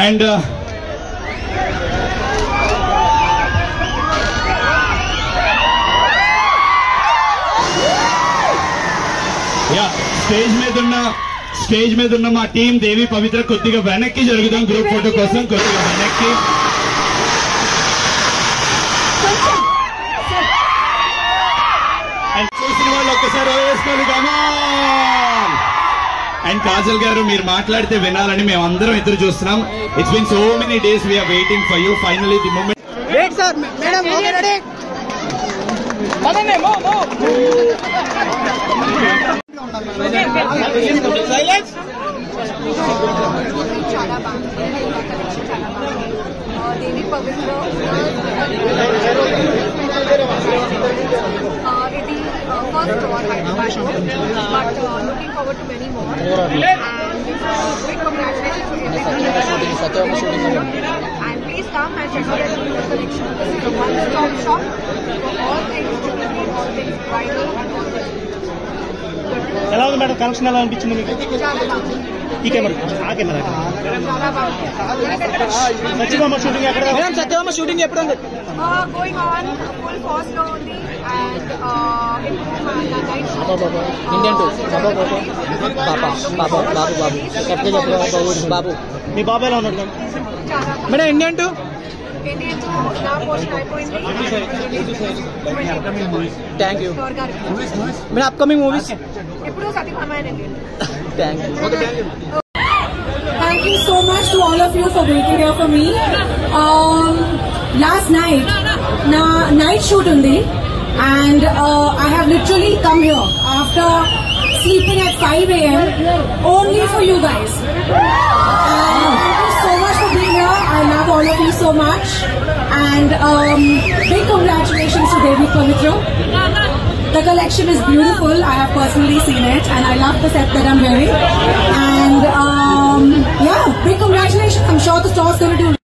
And stage మీద ఉన్న మా టీం దేవి పవిత్ర కొద్దిగా వెనక్కి జరుగుదాం గ్రూప్ ఫోటో కోసం కొద్దిగా వెనక్కి. అండ్ చూసిన వాళ్ళు ఒక్కసారి వేసుకోవాలి. అండ్ కాజల్ గారు మీరు మాట్లాడితే వినాలని మేము అందరం ఎదురు చూస్తున్నాం. It's been so many days we are waiting for you. Finally the moment. Wait sir madam ready. Silence. చాలా బాగుంది. దేవి పవిత్ర ఇది first tour Hyderabad show, but looking forward to many more. And big congratulations to everyone. And please come and check out the collection. This is a one-stop shop for all things jewelry, all things bridal, and all things. ఎలా ఉంది madam? Collection ఎలా అనిపించింది మీకు? చాలా బాగుంది. ఈ camera ఆ camera చాలా బాగుంది. సత్యభామ షూటింగ్ ఎక్కడ? మేడం సత్యభామ షూటింగ్ ఎప్పుడు ఉంది? Going on full force లో ఉంది. And బాబు మీ బాబు ఎలా ఉన్నాడు మేడం? ఇండియన్ టూ నా పోర్షన్ అయిపోయింది. Thank you madam. Upcoming movies ఇప్పుడు సత్యభామేనండి. Thank you. Thank you so much to all of you for waiting here for me. Last night, na night shoot undi, and I have literally come here after sleeping at 5 a.m. only for you guys. And thank you so much for being here. I love all of you so much, and big congratulations to Devi Pavitra. The collection is beautiful. I have personally seen it, and I love the set that I'm wearing. And yeah, big congratulations. I'm sure the store's going to do